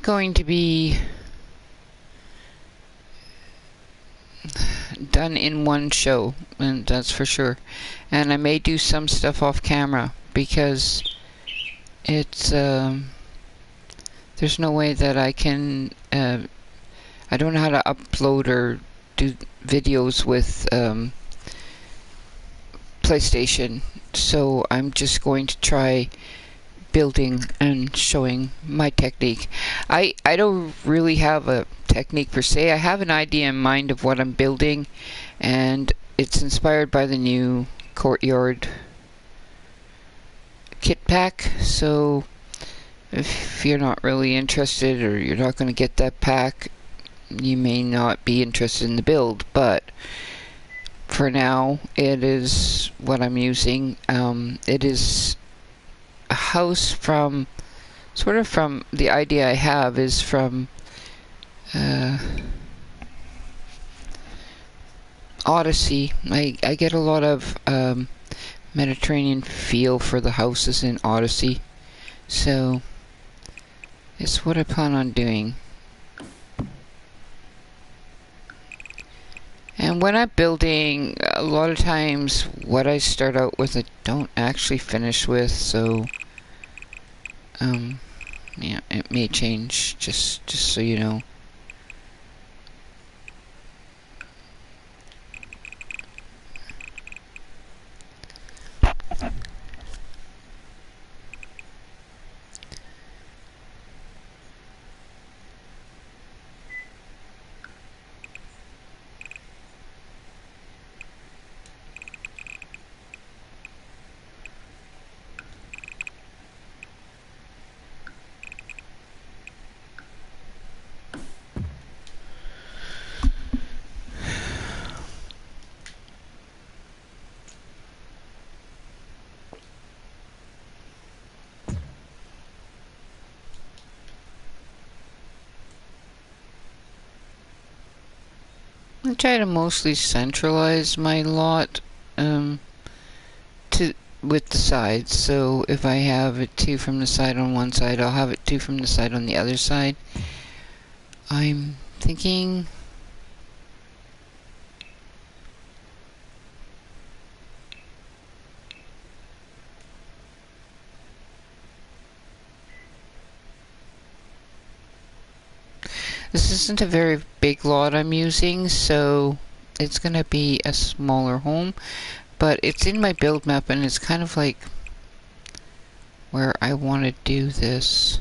going to be done in one show, and that's for sure. And I may do some stuff off camera because it's there's no way that I can I don't know how to upload or do videos with PlayStation, so I'm just going to try building and showing my technique. I don't really have a technique per se. I have an idea in mind of what I'm building, and it's inspired by the new Courtyard kit pack. So if you're not really interested, or you're not going to get that pack, you may not be interested in the build, but for now it is what I'm using. It is a house from the idea I have is from Odyssey. I get a lot of Mediterranean feel for the houses in Odyssey, so it's what I plan on doing. And when I'm building, a lot of times what I start out with I don't actually finish with, so yeah, it may change, just so you know. I try to mostly centralize my lot with the sides. So if I have it 2 from the side on one side, I'll have it 2 from the side on the other side. I'm thinking this isn't a very big lot I'm using, so it's gonna be a smaller home, but it's in my build map, and it's kind of like where I want to do this.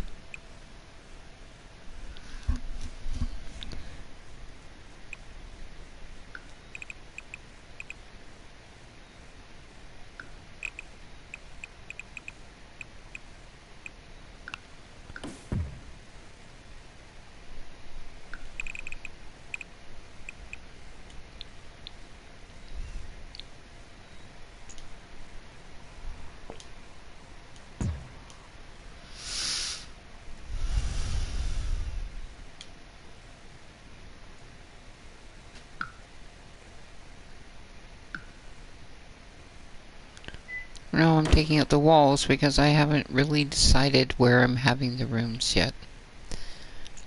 Now I'm taking out the walls because I haven't really decided where I'm having the rooms yet.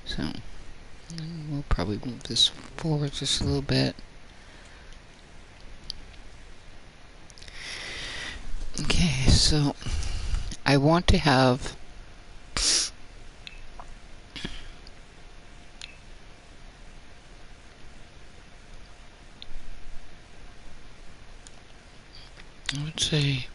So we'll probably move this forward just a little bit. Okay, so I want to have let's see.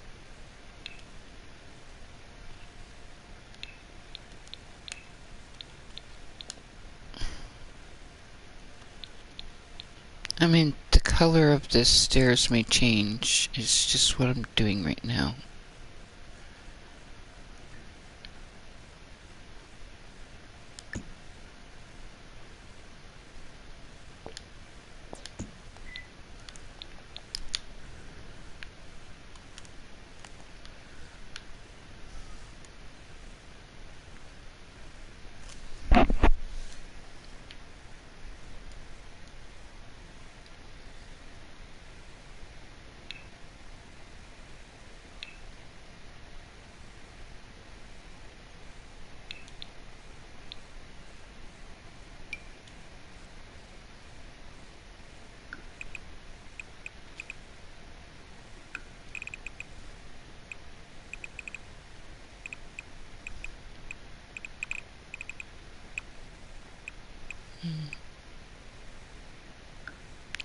I mean, the color of this stairs may change. It's just what I'm doing right now.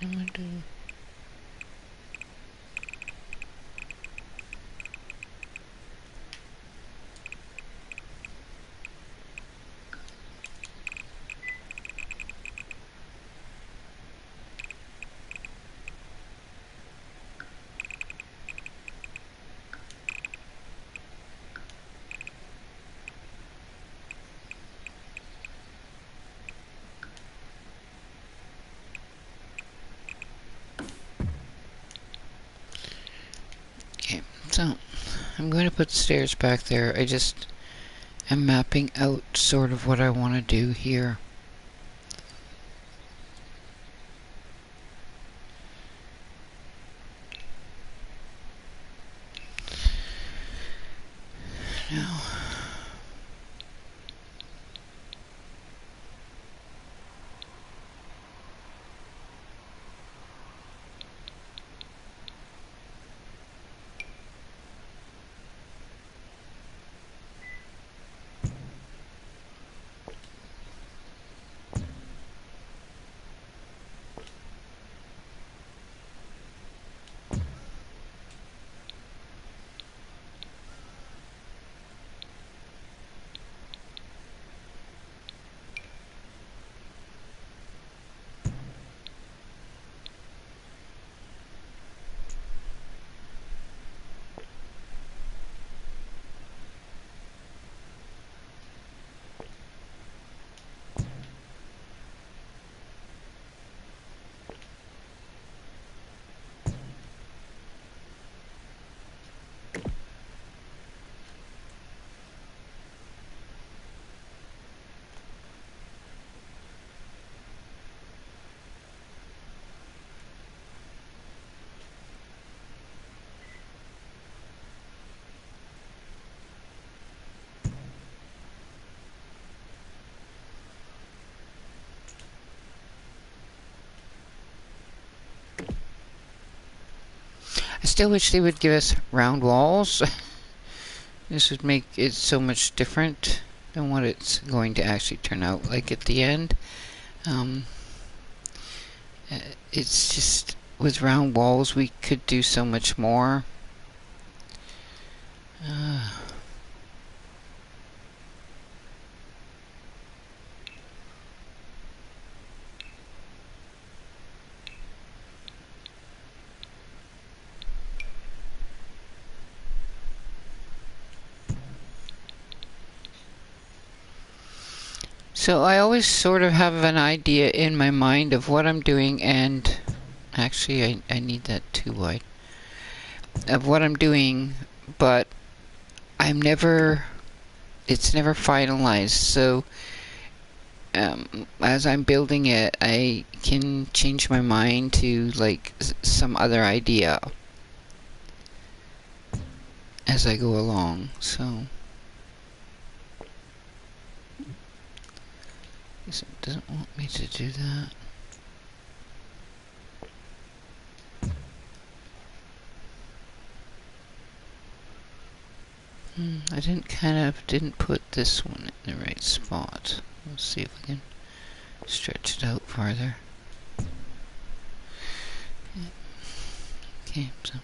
I'm gonna do. Okay, so I'm going to put stairs back there. I just am mapping out sort of what I want to do here. Now, I still wish they would give us round walls. This would make it so much different than what it's going to actually turn out like at the end. Um, it's just, with round walls we could do so much more. So I always sort of have an idea in my mind of what I'm doing, and actually I need that too wide, of what I'm doing, but it's never finalized. So as I'm building it, I can change my mind to like some other idea as I go along. So it doesn't want me to do that. I didn't put this one in the right spot. Let's see if we can stretch it out farther. Okay, so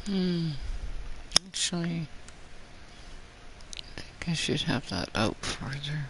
Actually, I think I should have that out further.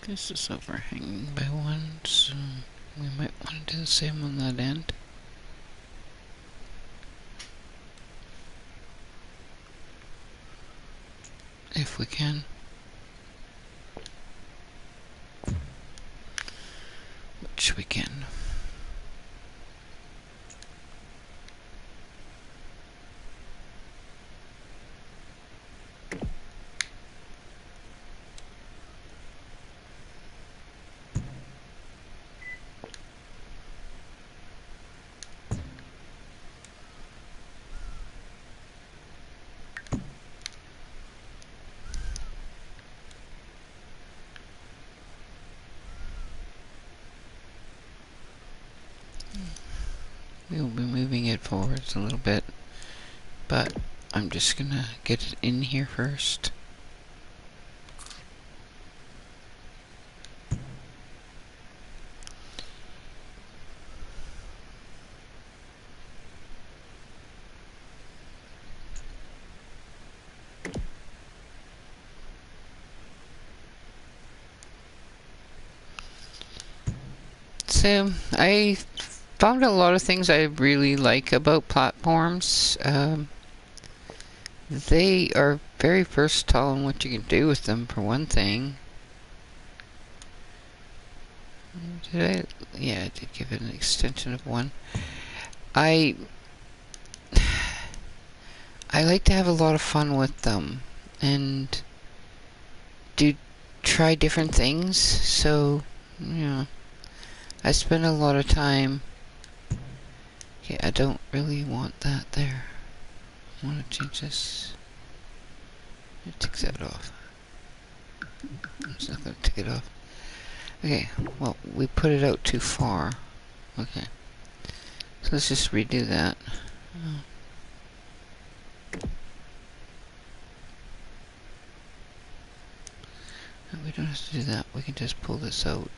This is overhanging by one, so we might want to do the same on that end. If we can. Which we can. We'll be moving it forwards a little bit, but I'm just gonna get it in here first. So, I found a lot of things I really like about platforms. They are very versatile in what you can do with them, for one thing. Did I? Yeah, I did give it an extension of one. I like to have a lot of fun with them and do try different things. So, yeah, I spend a lot of time. Okay, I don't really want that there. I want to change this. Take that off. It's not going to take it off. Okay, well, we put it out too far. Okay. So let's just redo that. We don't have to do that. We can just pull this out.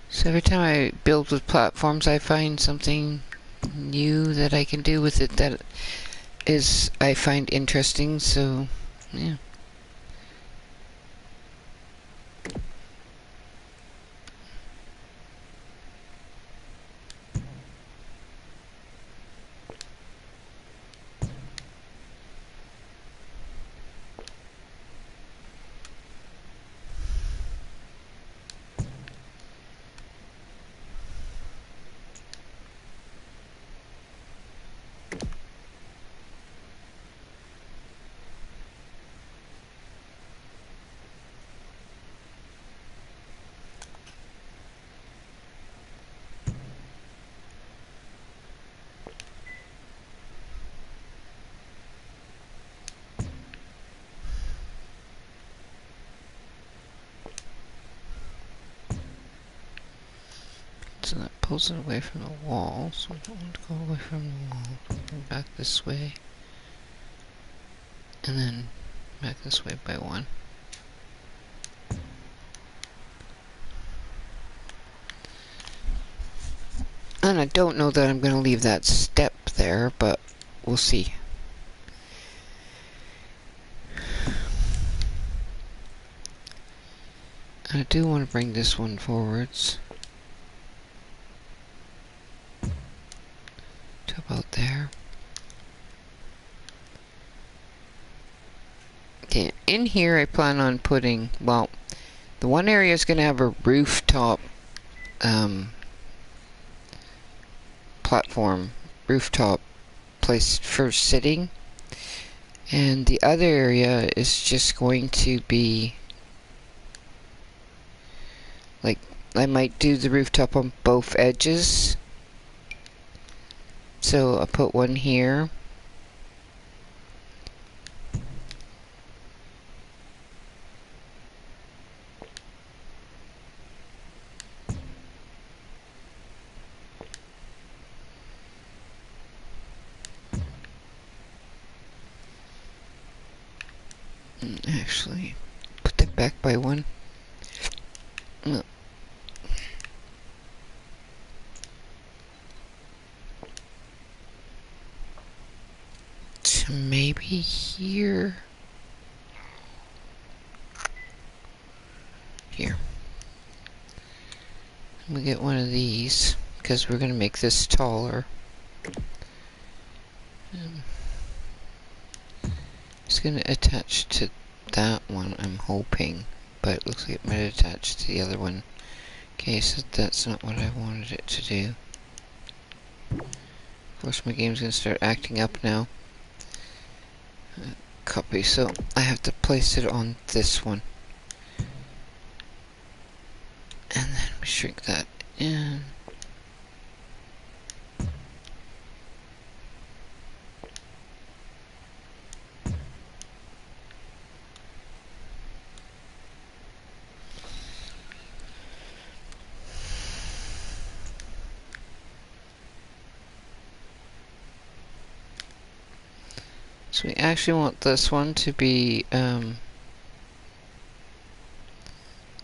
So every time I build with platforms, I find something new that I can do with it that is I find interesting. So, yeah. So that pulls it away from the wall, so we don't want to go away from the wall. Come back this way. And then back this way by one. And I don't know that I'm going to leave that step there, but we'll see. And I do want to bring this one forwards to about there. Okay, in here I plan on putting, well, the one area is going to have a rooftop platform, rooftop place for sitting, and the other area is just going to be like, I might do the rooftop on both edges, so I'll put one here. Actually, put that back by one. No. So maybe here. Here. We get one of these because we're going to make this taller. It's going to attach to that one, I'm hoping, but it looks like it might attach to the other one. Okay, so that's not what I wanted it to do. Of course, my game's going to start acting up now. Copy, so I have to place it on this one. And then we shrink that in. So we actually want this one to be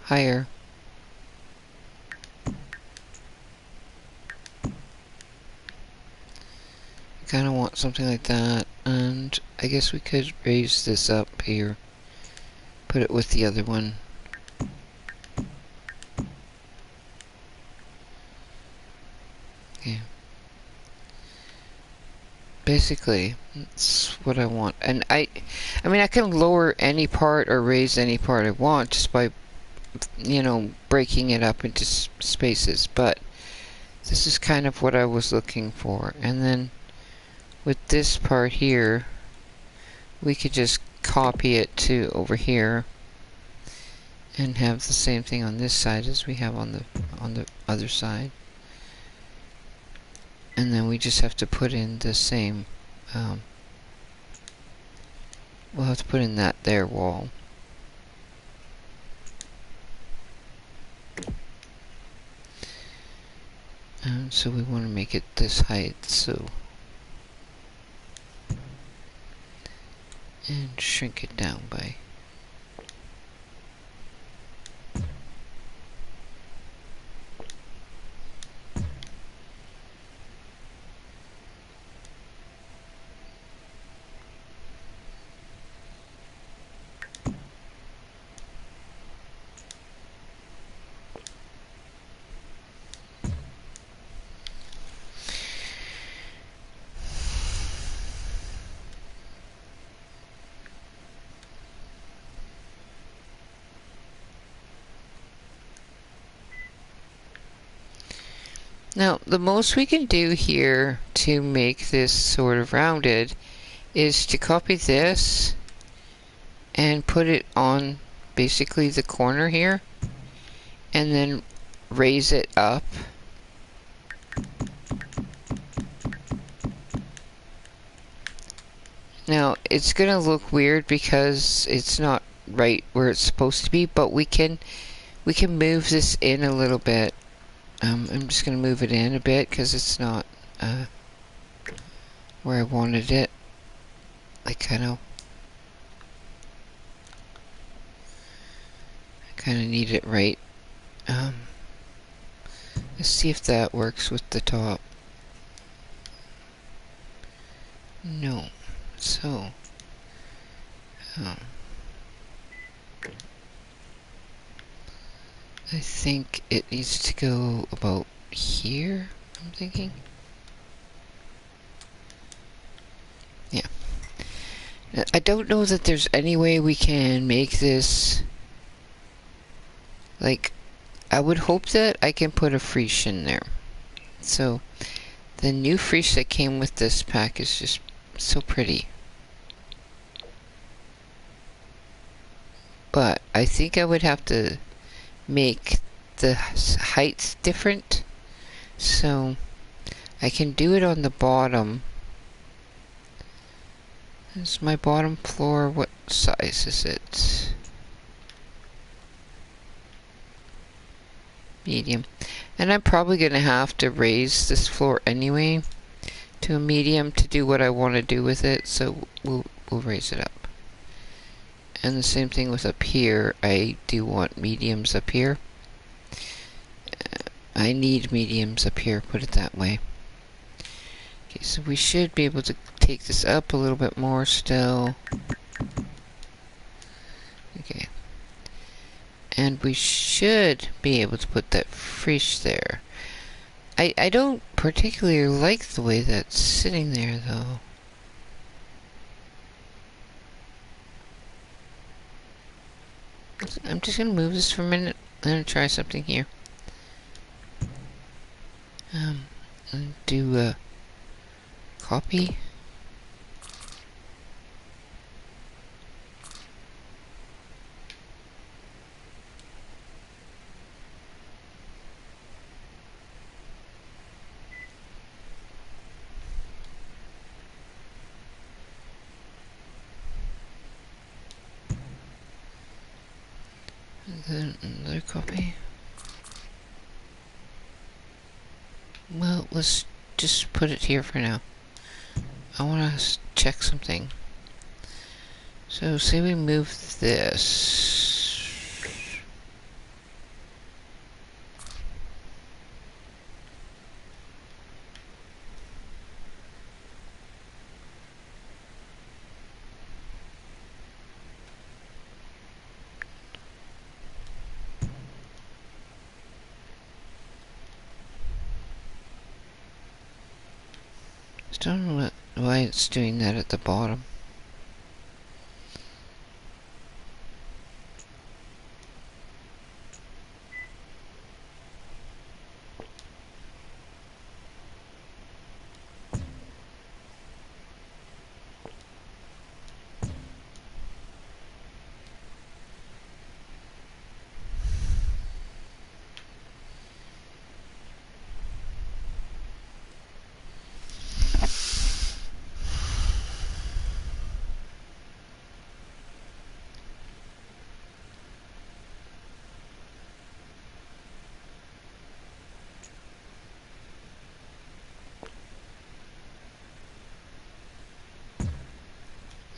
higher. Kind of want something like that, and I guess we could raise this up here, put it with the other one. Okay. Basically, that's what I want. And I mean, I can lower any part or raise any part I want just by, you know, breaking it up into spaces, but this is kind of what I was looking for. And then with this part here, we could just copy it to over here and have the same thing on this side as we have on the other side. And then we just have to put in the same, we'll have to put in that there wall. And so we want to make it this height, so, and shrink it down by now, the most we can do here to make this sort of rounded is to copy this and put it on basically the corner here, and then raise it up. Now, it's gonna look weird because it's not right where it's supposed to be, but we can move this in a little bit. I'm just gonna move it in a bit because it's not where I wanted it. I kind of need it right. Let's see if that works with the top. No. So, I think it needs to go about here, I'm thinking. Yeah. I don't know that there's any way we can make this, like, I would hope that I can put a friche in there. So, the new friche that came with this pack is just so pretty. But I think I would have to make the heights different. So, I can do it on the bottom. Is my bottom floor, what size is it? Medium. And I'm probably going to have to raise this floor anyway to a medium to do what I want to do with it, so we'll raise it up. And the same thing with up here. I do want mediums up here. I need mediums up here, put it that way. Okay, so we should be able to take this up a little bit more still. Okay. And we should be able to put that friche there. I don't particularly like the way that's sitting there, though. I'm just gonna move this for a minute. I'm gonna try something here. And do a copy. And then another copy. Well, let's just put it here for now. I want to check something. So, say we move this. I don't know why it's doing that at the bottom.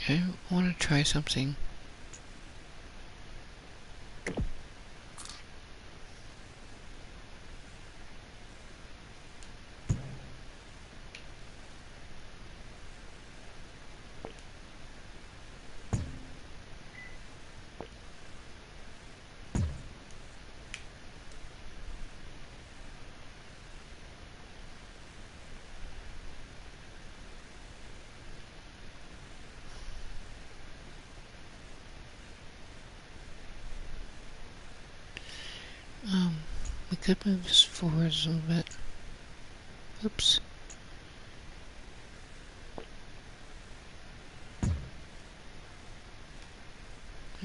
I want to try something. We could move this forward a little bit. Oops.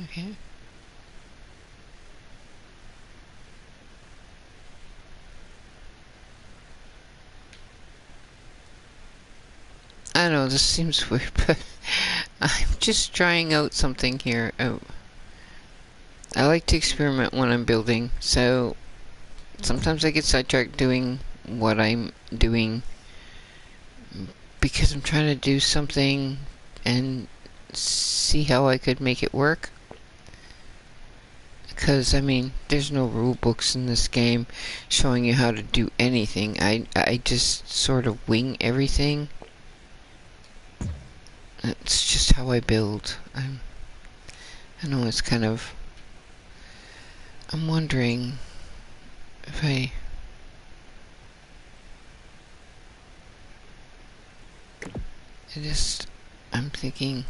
Okay. I know this seems weird, but I'm just trying out something here. Oh. I like to experiment when I'm building, so sometimes I get sidetracked doing what I'm doing because I'm trying to do something and see how I could make it work. Because, I mean, there's no rule books in this game showing you how to do anything. I just sort of wing everything. It's just how I build. I know it's kind of... I'm wondering if I'm thinking...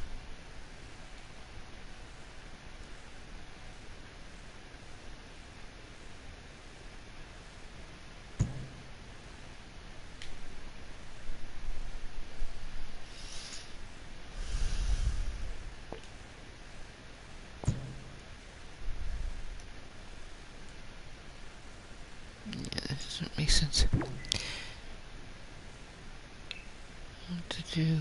Yeah, that doesn't make sense. What to do?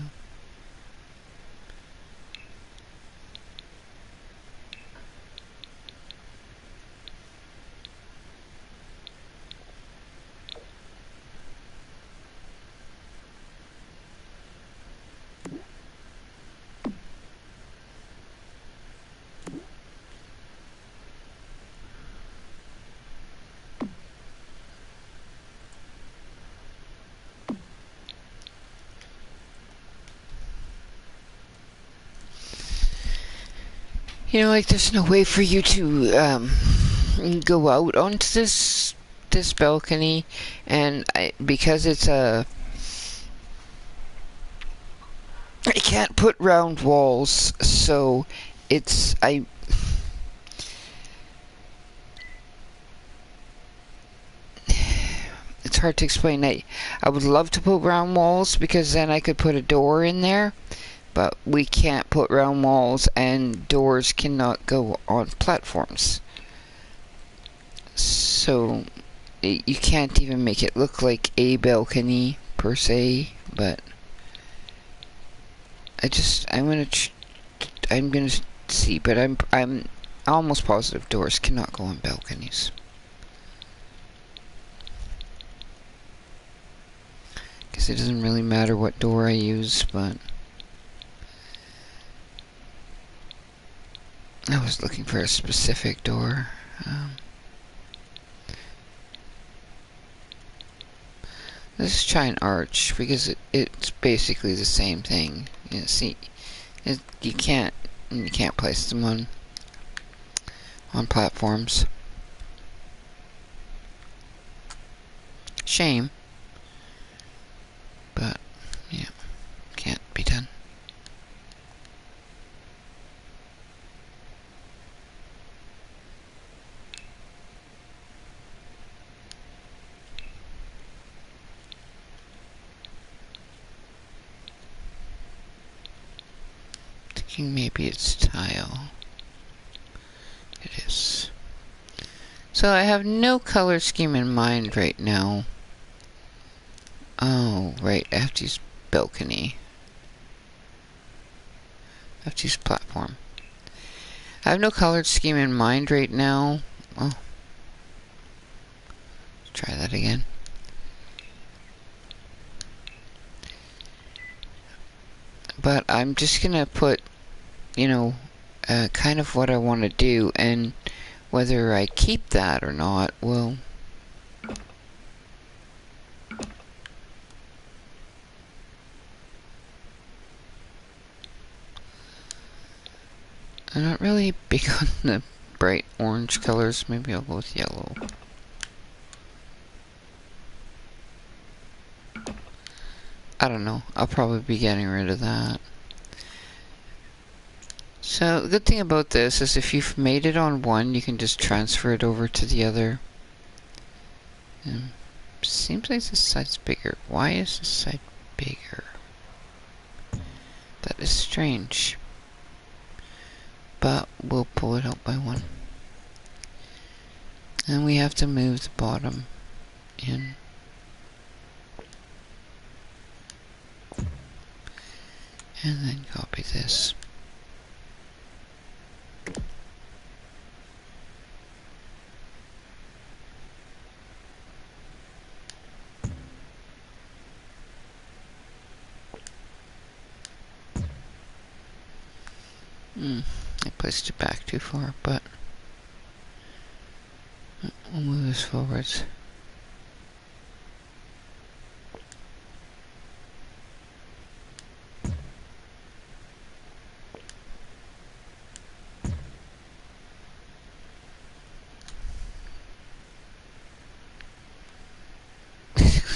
You know, like, there's no way for you to go out onto this balcony, and because it's I can't put round walls, so it's it's hard to explain. I would love to put round walls because then I could put a door in there. But we can't put round walls, and doors cannot go on platforms. So you can't even make it look like a balcony per se. But I'm gonna see. But I'm almost positive doors cannot go on balconies. Because it doesn't really matter what door I use, but. I was looking for a specific door. Let's try an arch because it's basically the same thing. You see, you can't place them on platforms. Shame, but yeah, can't be done. Maybe it's tile. It is. So I have no color scheme in mind right now. Oh, right. I have to use balcony. I have to use platform. I have no color scheme in mind right now. Oh. Let's try that again. But I'm just gonna put, you know, kind of what I want to do, and whether I keep that or not, well, I'm not really big on the bright orange colors. Maybe I'll go with yellow. I don't know. I'll probably be getting rid of that. So, the good thing about this is if you've made it on one, you can just transfer it over to the other. Seems like this side's bigger. Why is this side bigger? That is strange. But we'll pull it out by one. And we have to move the bottom in. And then copy this. I placed it back too far, but we'll move this forwards.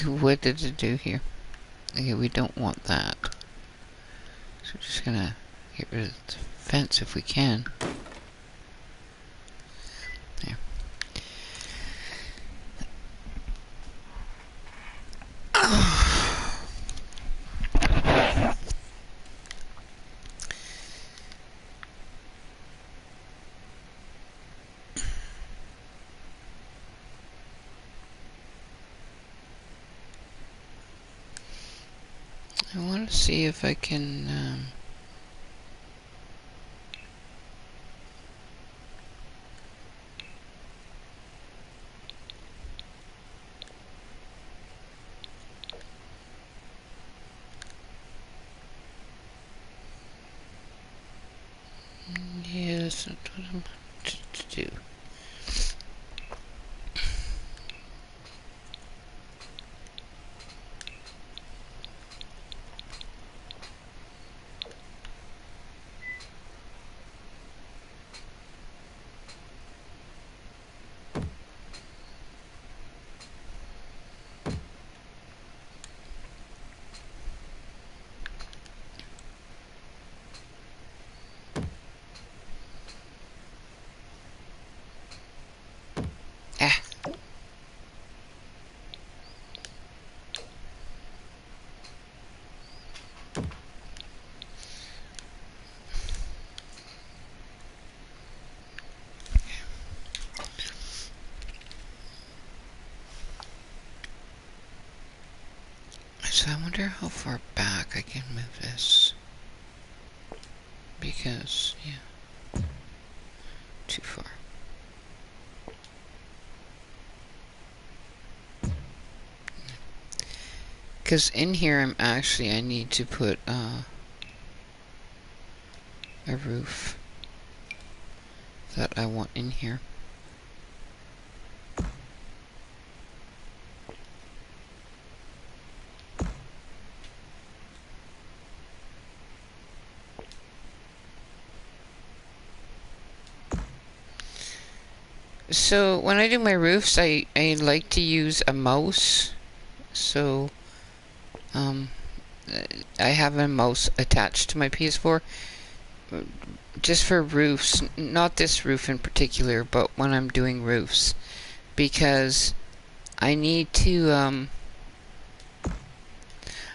What did it do here? Okay, we don't want that. So we're just gonna get rid of the fence if we can. There. I want to see if I can yeah, that's not what I'm to do. Ah. So I wonder how far back I can move this. Because, yeah, too far. Because in here, I need to put a roof that I want in here. So when I do my roofs, I like to use a mouse. So I have a mouse attached to my PS4 just for roofs, not this roof in particular, but when I'm doing roofs, because I need to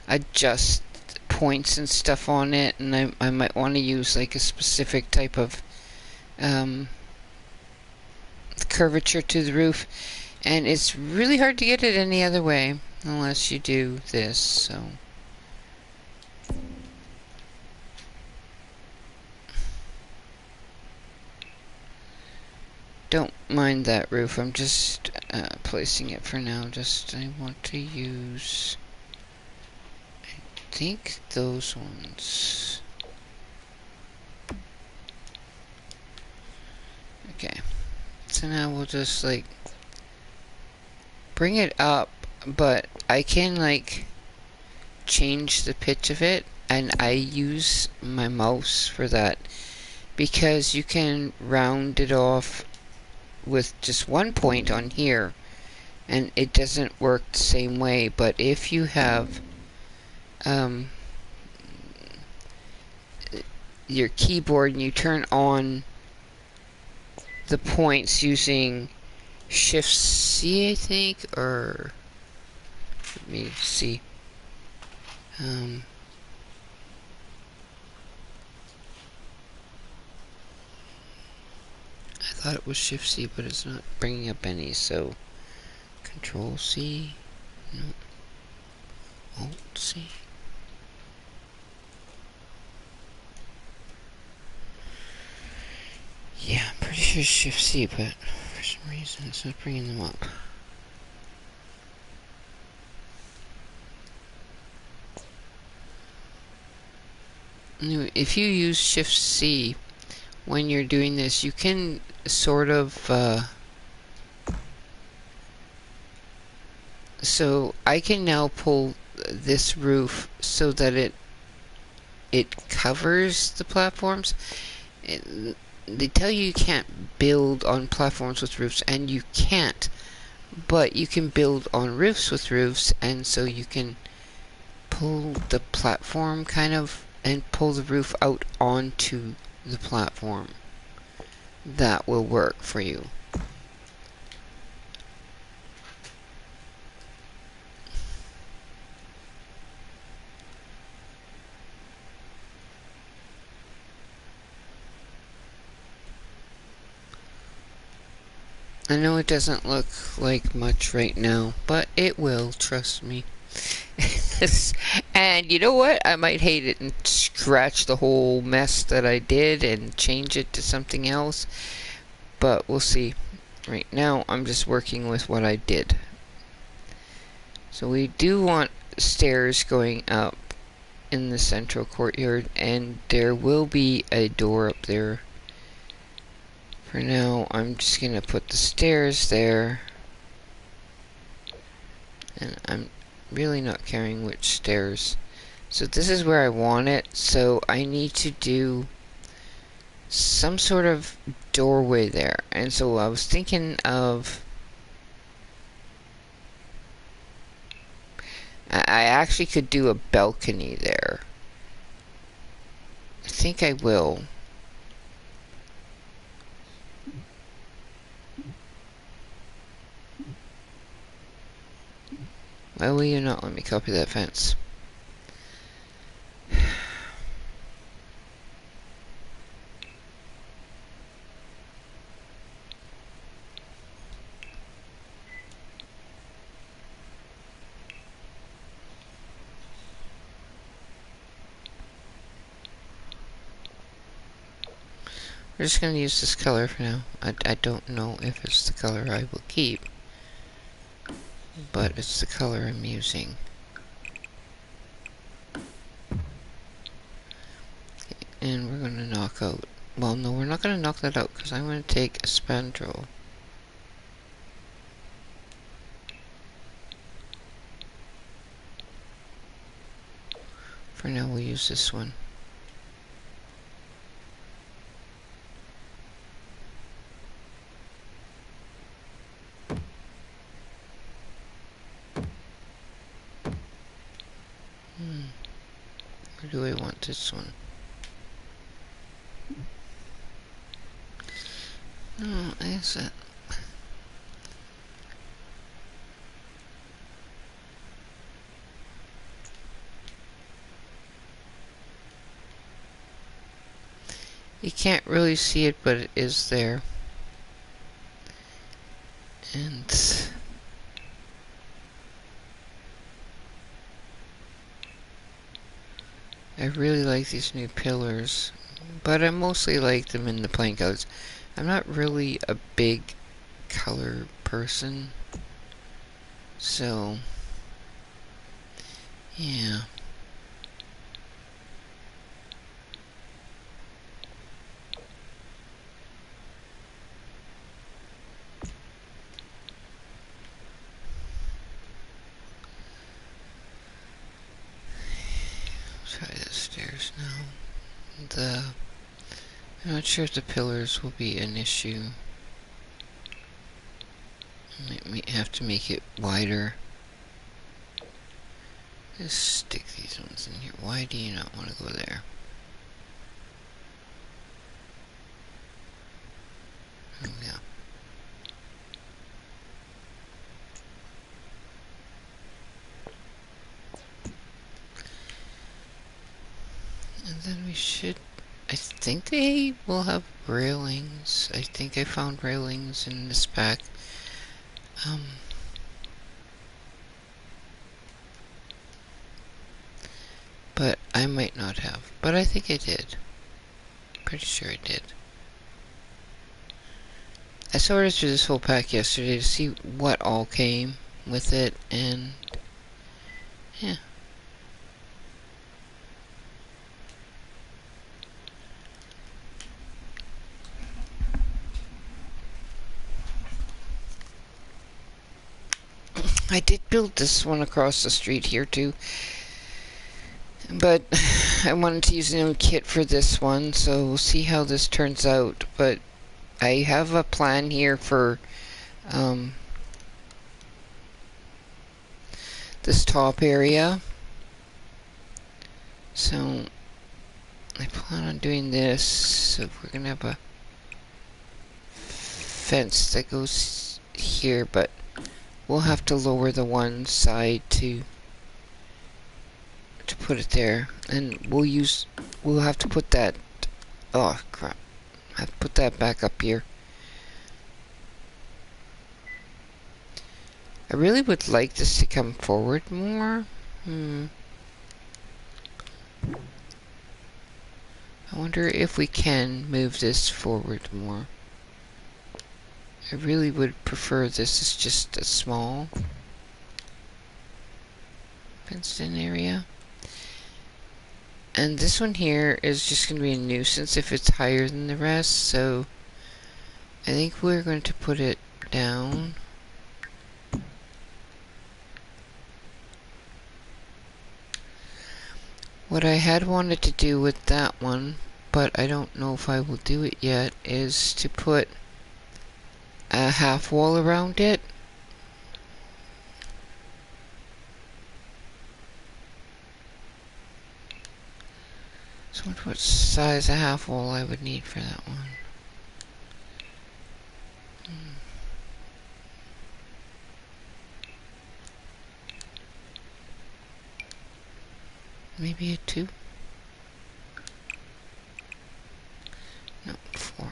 adjust points and stuff on it, and I might want to use like a specific type of curvature to the roof, and it's really hard to get it any other way unless you do this. So don't mind that roof, I'm just placing it for now. I want to use, I think, those ones. Okay, so now we'll just like bring it up, but I can like change the pitch of it, and I use my mouse for that because you can round it off with just one point on here and it doesn't work the same way. But if you have your keyboard and you turn on the points using Shift C, I think, or let me see. I thought it was Shift C, but it's not bringing up any, so Control C, no, Alt C. Yeah, I'm pretty sure it's Shift C, but for some reason it's not bringing them up. Anyway, if you use Shift C when you're doing this, you can sort of so I can now pull this roof so that it covers the platforms. They tell you can't build on platforms with roofs, and you can't, but you can build on roofs with roofs, and so you can pull the platform kind of and pull the roof out onto the platform. That will work for you. I know it doesn't look like much right now, but it will, trust me. And you know what? I might hate it and scratch the whole mess that I did and change it to something else, but we'll see. Right now, I'm just working with what I did. So we do want stairs going up in the central courtyard, and there will be a door up there. For now, I'm just gonna put the stairs there, and I'm really not caring which stairs. So this is where I want it, so I need to do some sort of doorway there. And so I was thinking of, I actually could do a balcony there. I think I will. Why will you not let me copy that fence? We're just going to use this color for now. I don't know if it's the color I will keep, but it's the color I'm using. And we're going to knock out... Well, no, we're not going to knock that out, because I'm going to take a spandrel. For now, we'll use this one. Or do I want this one? Oh, is it? You can't really see it, but it is there. And I really like these new pillars, but I mostly like them in the plain colors. I'm not really a big color person, so yeah. Try the stairs now. I'm not sure if the pillars will be an issue. I might have to make it wider. Just stick these ones in here. Why do you not want to go there? Oh, yeah. And then we should... I think they will have railings. I think I found railings in this pack. But I might not have. But I think I did. Pretty sure I did. I sorted through this whole pack yesterday to see what all came with it, and yeah. I did build this one across the street here too, but I wanted to use a new kit for this one, so we'll see how this turns out. But I have a plan here for this top area. So I plan on doing this. So we're gonna have a fence that goes here, but we'll have to lower the one side to put it there, and we'll have to put that. Oh crap! I have to put that back up here. I really would like this to come forward more. I wonder if we can move this forward more. I really would prefer this as just a small fenced in area. And this one here is just going to be a nuisance if it's higher than the rest, so I think we're going to put it down. What I had wanted to do with that one, but I don't know if I will do it yet, is to put a half wall around it. So what size of half wall I would need for that one. Maybe a 2? No, 4.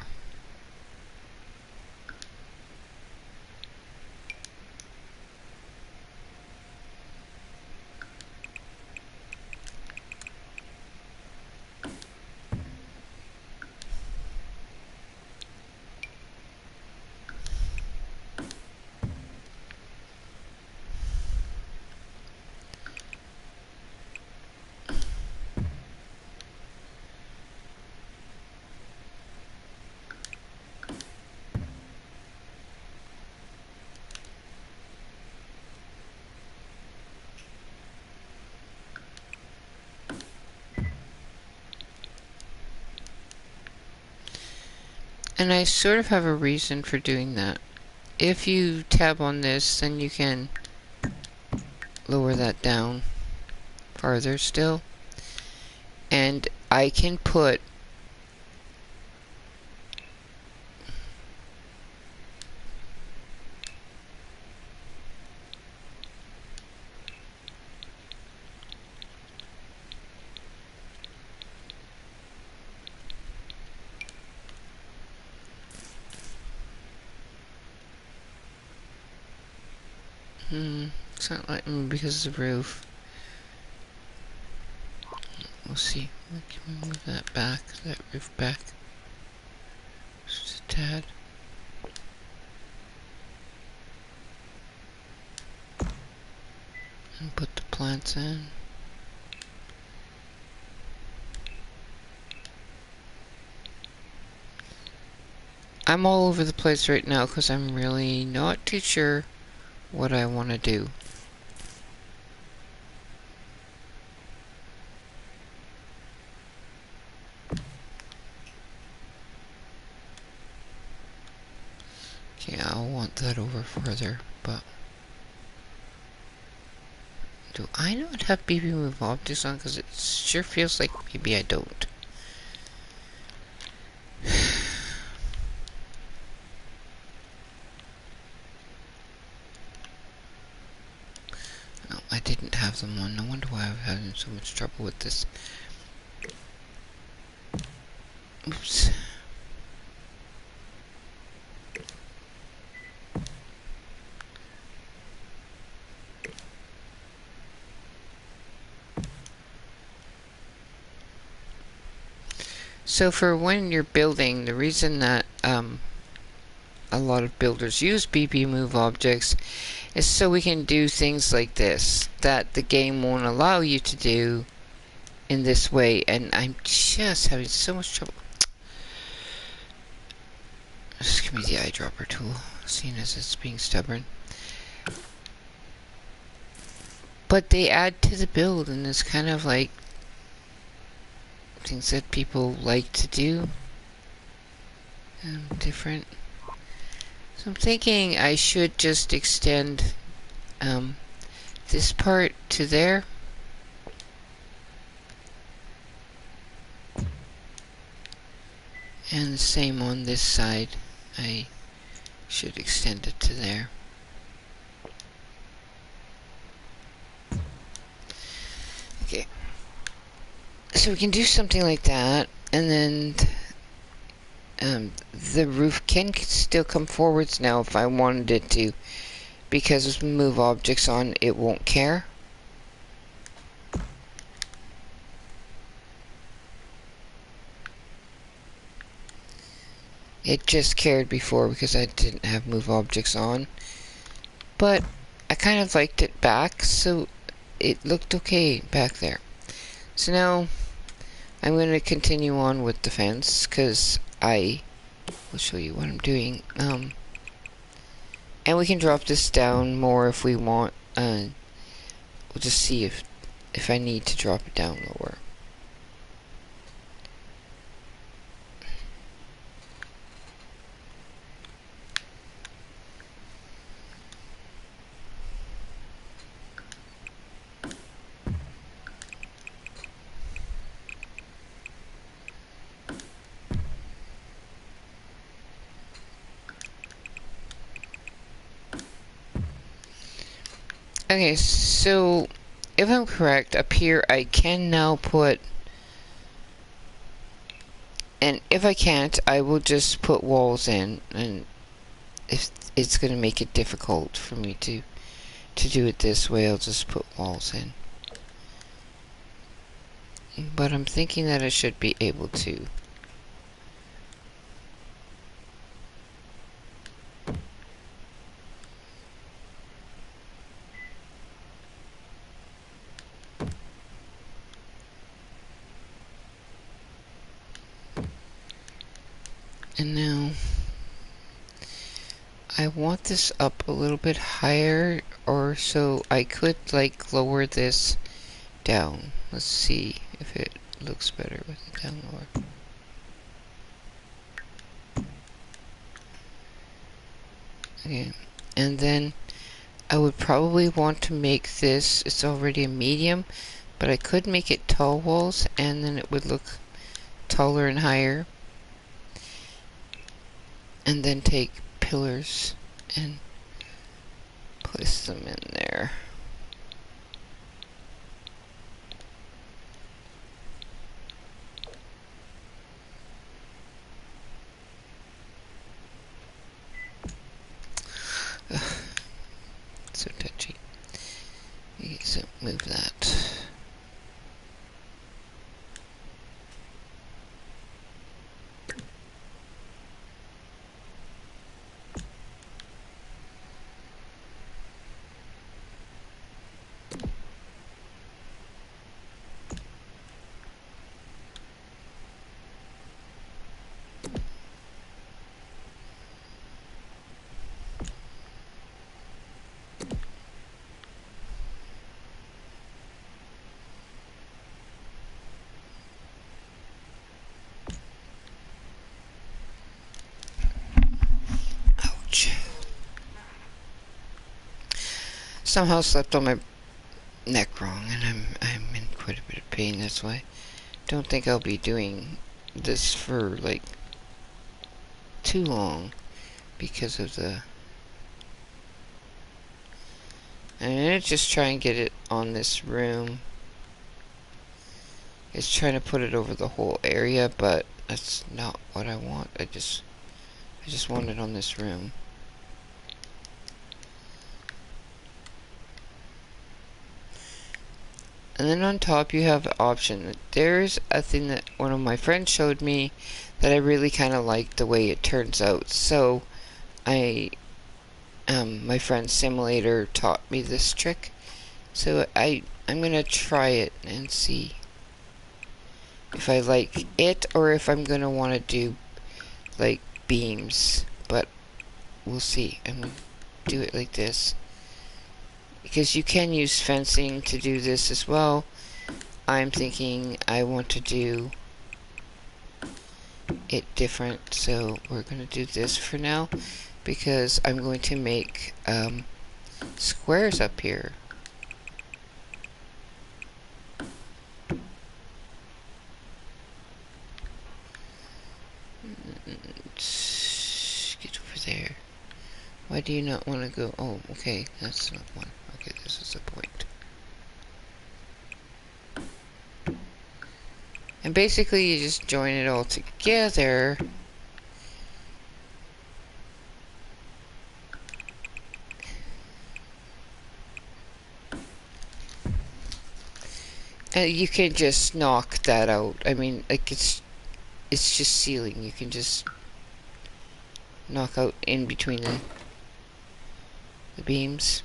And I sort of have a reason for doing that. If you tab on this, then you can lower that down farther still. And I can put it's not letting me because of the roof. We'll see. Can we move that back, that roof back? Just a tad. And put the plants in. I'm all over the place right now because I'm really not too sure what I want to do. Okay, I'll want that over further, but do I not have BB move objects on? Because it sure feels like maybe I don't. No, I didn't have them on. No wonder why I'm having so much trouble with this. Oops. So for when you're building, the reason that a lot of builders use BB move objects is so we can do things like this that the game won't allow you to do in this way, and I'm just having so much trouble. Just give me the eyedropper tool, seeing as it's being stubborn. but they add to the build, and it's kind of like things that people like to do. Different. So I'm thinking I should just extend this part to there. And the same on this side. I should extend it to there. Okay. So we can do something like that, and then the roof can still come forwards now if I wanted it to, because as we move objects on, it won't care. It just cared before because I didn't have move objects on, but I kind of liked it back, so it looked okay back there. So now I'm going to continue on with the fence, because I will show you what I'm doing. And we can drop this down more if we want. We'll just see if I need to drop it down lower. Okay, so if I'm correct, up here I can now put, and if I can't, I will just put walls in, and if it's going to make it difficult for me to do it this way, I'll just put walls in. But I'm thinking that I should be able to. And now I want this up a little bit higher, or so I could like lower this down. Let's see if it looks better with it down lower. Okay, and then I would probably want to make this, it's already a medium, but I could make it tall walls, and then it would look taller and higher. And then take pillars and place them in there. Ugh, so touchy. Okay, so move that. Somehow slept on my neck wrong, and I'm in quite a bit of pain. That's why don't think I'll be doing this for like too long because of the. I'm gonna just try and get it on this room. It's trying to put it over the whole area, but that's not what I want. I just want it on this room. And then on top you have the option. There's a thing that one of my friends showed me that I really kind of like the way it turns out. So my friend Simulator taught me this trick. So I'm gonna try it and see if I like it, or if I'm gonna want to do like beams. But we'll see. I'm gonna do it like this. because you can use fencing to do this as well. I'm thinking I want to do it different, so we're going to do this for now, because I'm going to make squares up here. Get over there. Why do you not want to go? Oh, okay, that's not one. Okay, this is a point. And basically you just join it all together. And you can just knock that out. I mean, like, it's just ceiling. You can just knock out in between the beams.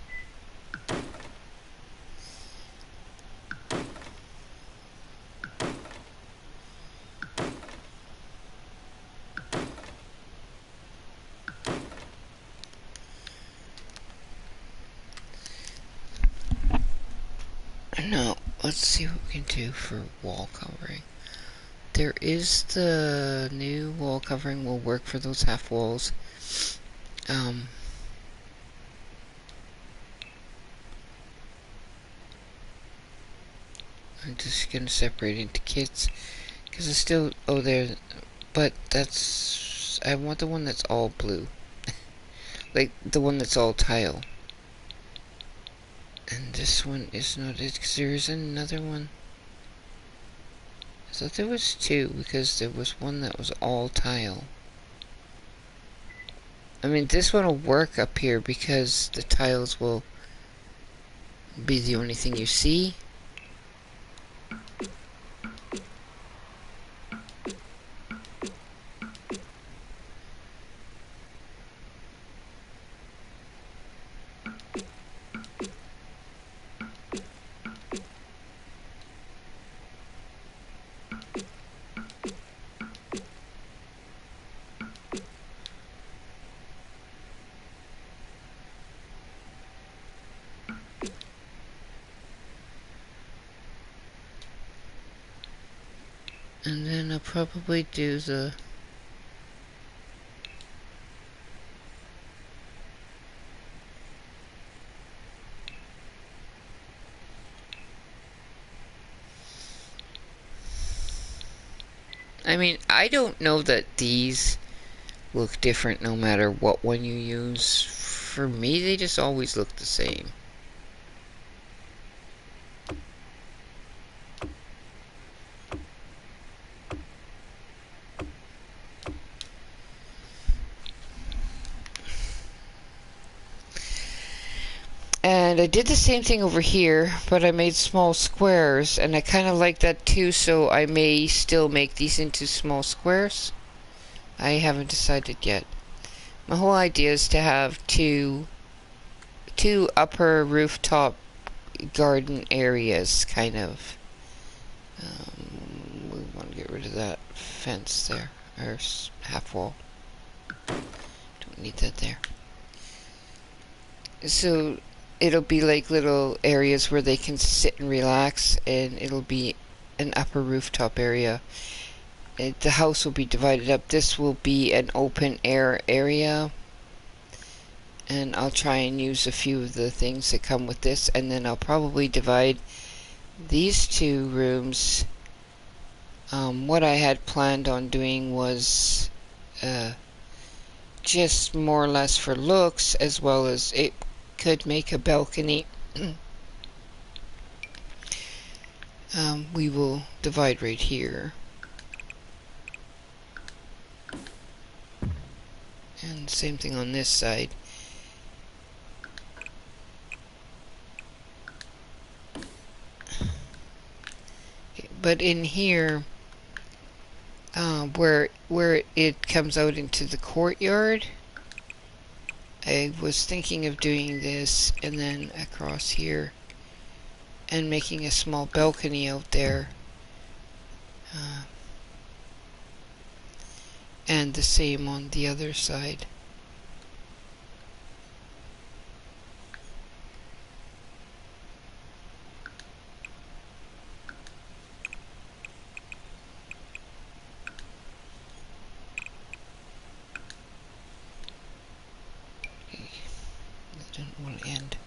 Now, let's see what we can do for wall covering. There is the new wall covering will work for those half walls. I'm just gonna separate into kits because it's still there, but that's I want the one that's all blue, like the one that's all tile. And this one is not it because there is another one. I thought there was two because there was one that was all tile. I mean, this one will work up here because the tiles will be the only thing you see. And then I'll probably do the I mean, I don't know that these look different no matter what one you use. For me, they just always look the same. And I did the same thing over here, but I made small squares, and I kind of like that too, so I may still make these into small squares. I haven't decided yet. My whole idea is to have two upper rooftop garden areas, kind of. We want to get rid of that fence there, or half wall. Don't need that there. So it'll be like little areas where they can sit and relax, and it'll be an upper rooftop area. The house will be divided up. This will be an open air area, and I'll try and use a few of the things that come with this, and then I'll probably divide these two rooms. What I had planned on doing was just more or less for looks, as well as it could make a balcony. We will divide right here. And same thing on this side. Okay, but in here, where it comes out into the courtyard, I was thinking of doing this and then across here and making a small balcony out there, and the same on the other side. want to end.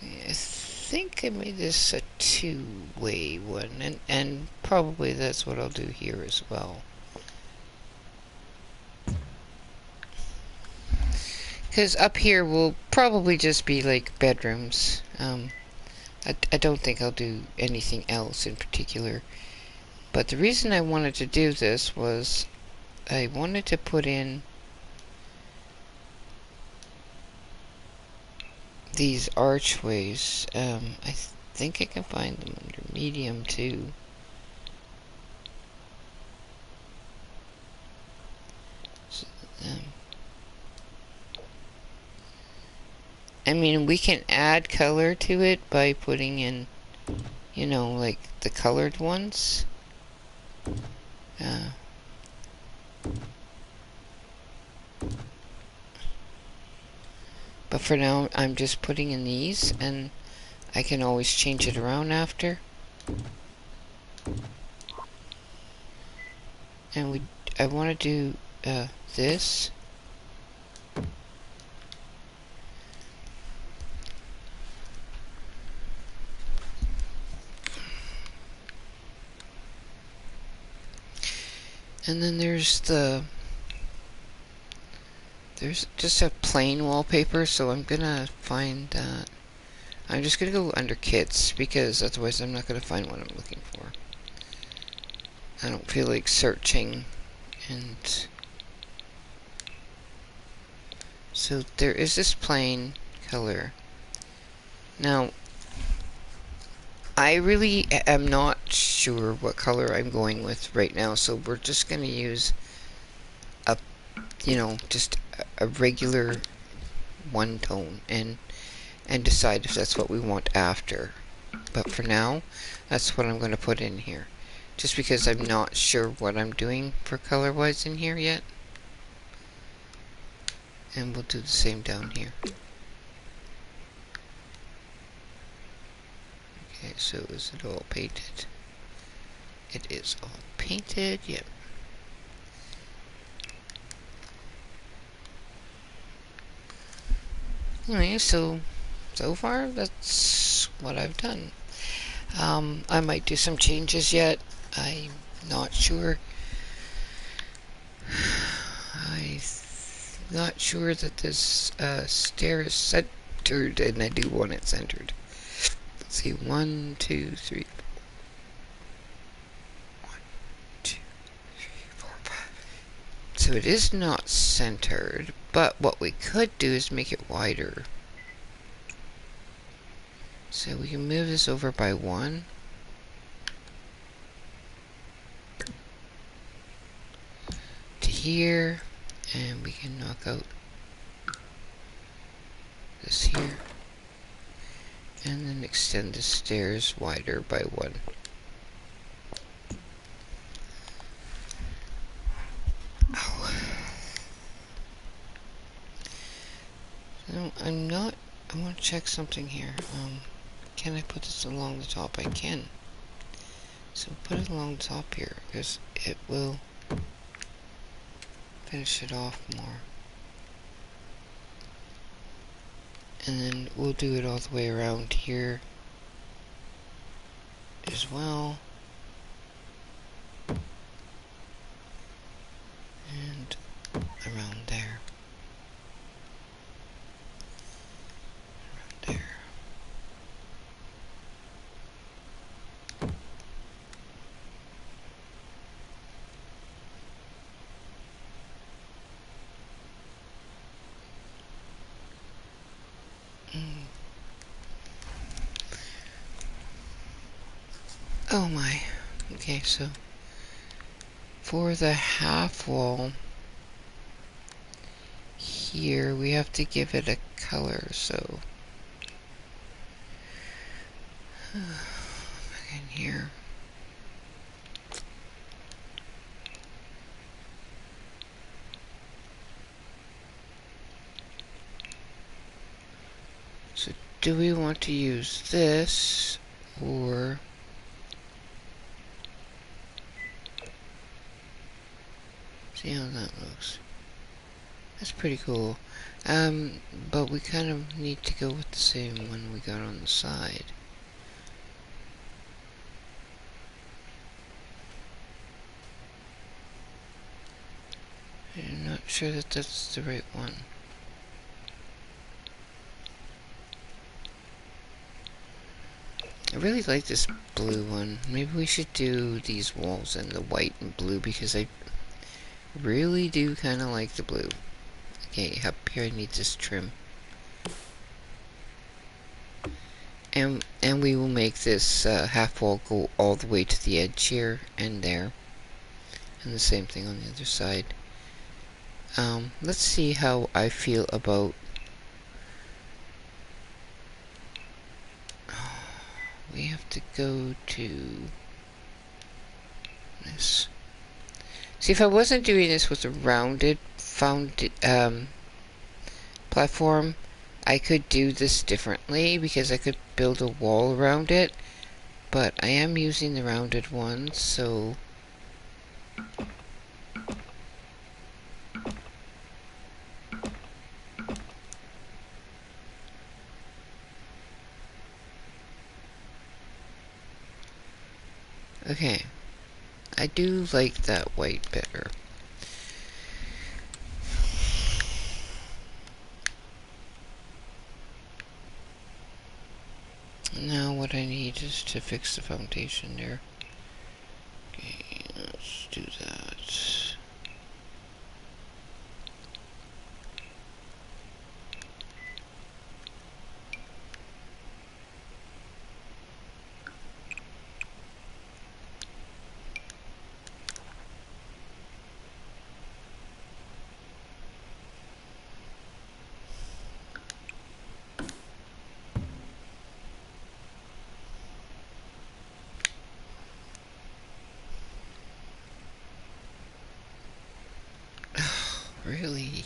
I think I made this a two-way one, and probably that's what I'll do here as well. Because up here will probably just be like bedrooms. I don't think I'll do anything else in particular. But the reason I wanted to do this was I wanted to put in these archways. I think I can find them under medium too. So, I mean, we can add color to it by putting in, you know, like the colored ones. But for now, I'm just putting in these, and I can always change it around after. And I want to do this. And then there's just a plain wallpaper, so I'm gonna find that. I'm just gonna go under kits, because otherwise I'm not gonna find what I'm looking for. I don't feel like searching, and so there is this plain color. Now, I really am not sure what color I'm going with right now, so we're just gonna use a, you know, just a regular one tone, and decide if that's what we want after. But for now, that's what I'm going to put in here, just because I'm not sure what I'm doing for color wise in here yet. And we'll do the same down here. Okay, so is it all painted? It is all painted, yep. Anyway, so far, that's what I've done. I might do some changes yet. I'm not sure. I'm not sure that this stair is centered, and I do want it centered. Let's see, 1, 2, 3, 4. 1, 2, 3, 4, 5. So it is not centered, but what we could do is make it wider. So we can move this over by 1. To here, and we can knock out this here, and then extend the stairs wider by 1. Oh. So I want to check something here. Can I put this along the top? I can. So put it along the top here, because it will finish it off more. And then we'll do it all the way around here as well. And around there. Around there. Oh my. Okay, so for the half wall here, we have to give it a color, so in here. So do we want to use this, or See how that looks. That's pretty cool. But we kind of need to go with the same one we got on the side. I'm not sure that that's the right one. I really like this blue one. Maybe we should do these walls in the white and blue because I really do kind of like the blue. Okay, up here I need this trim. And we will make this half wall go all the way to the edge here and there. And the same thing on the other side. Let's see how I feel about... we have to go to this. See, if I wasn't doing this with a rounded platform, I could do this differently because I could build a wall around it. But I am using the rounded one, so... okay. I do like that white better. Now what I need is to fix the foundation there. Okay, let's do that. Really?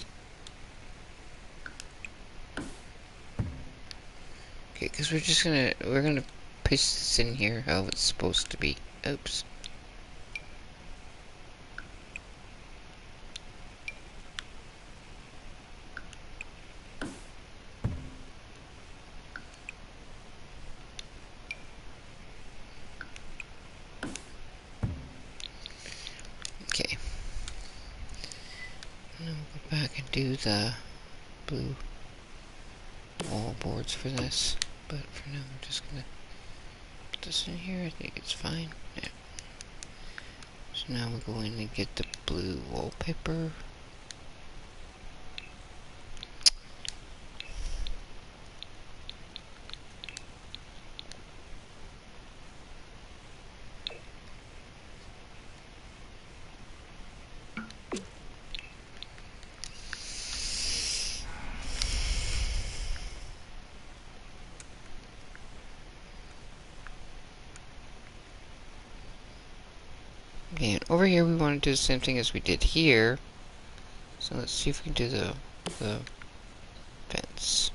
Okay, because we're gonna paste this in here how it's supposed to be. Oops. Okay. Now we'll go back and do the blue wall boards for this. But for now, we're just gonna put this in here. I think it's fine. Yeah. So now we'll go in and get the blue wallpaper. Okay, and over here we want to do the same thing as we did here. So let's see if we can do the fence.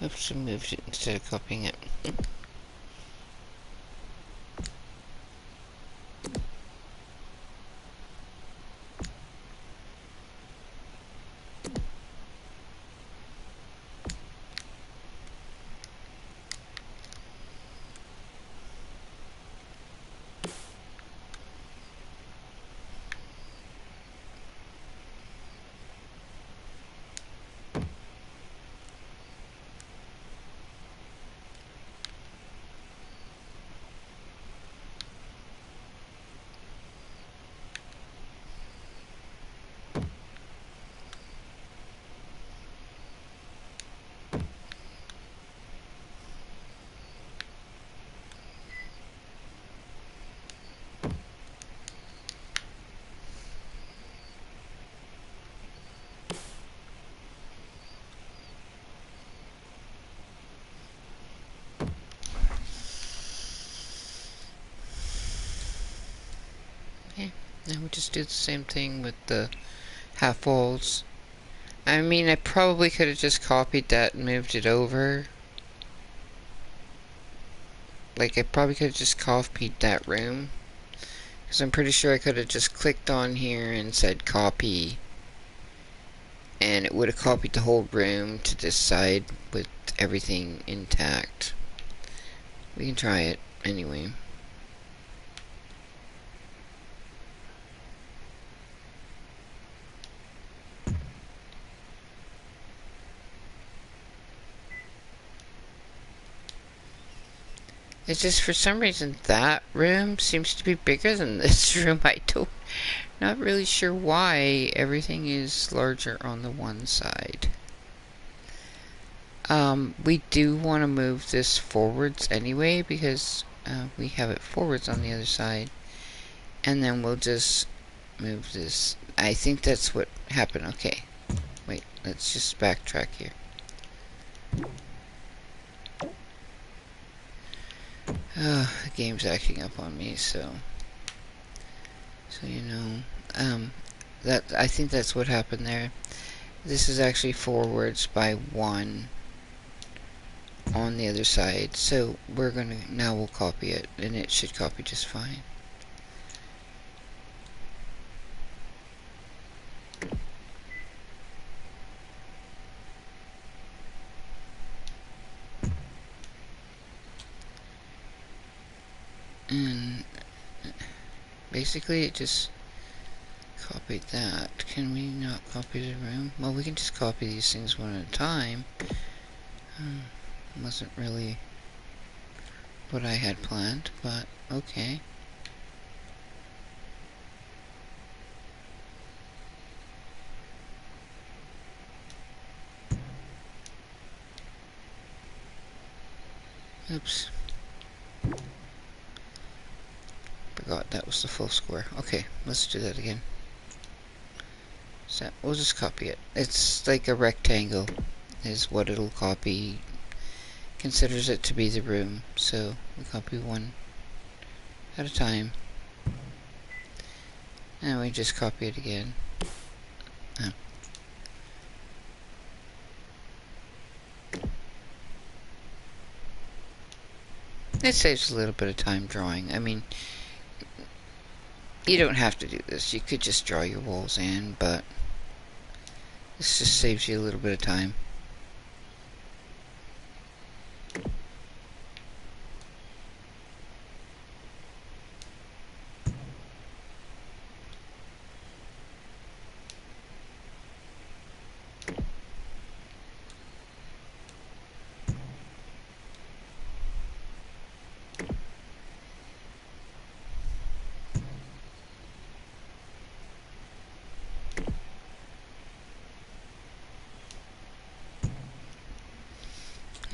Oops, I moved it instead of copying it. Okay, now we'll just do the same thing with the half walls. I mean, I probably could have just copied that and moved it over. Like, I probably could have just copied that room. Because I'm pretty sure I could have just clicked on here and said copy. And it would have copied the whole room to this side with everything intact. We can try it anyway. It's just for some reason that room seems to be bigger than this room. Not really sure why everything is larger on the one side. We do want to move this forwards anyway because we have it forwards on the other side. And then we'll just move this. I think that's what happened. Okay. Wait, let's just backtrack here. The game's acting up on me, so you know, that I think that's what happened there. This is actually forwards by 1 on the other side, so now we'll copy it, and it should copy just fine. And basically it just copied that. Can we not copy the room? Well, we can just copy these things one at a time. Wasn't really what I had planned, but okay. Oops. Forgot that was the full square. Okay, let's do that again. So we'll just copy it. It's like a rectangle is what it'll copy. Considers it to be the room, so we copy one at a time. And we just copy it again. Oh. It saves a little bit of time drawing. I mean, you don't have to do this. You could just draw your walls in, but this just saves you a little bit of time.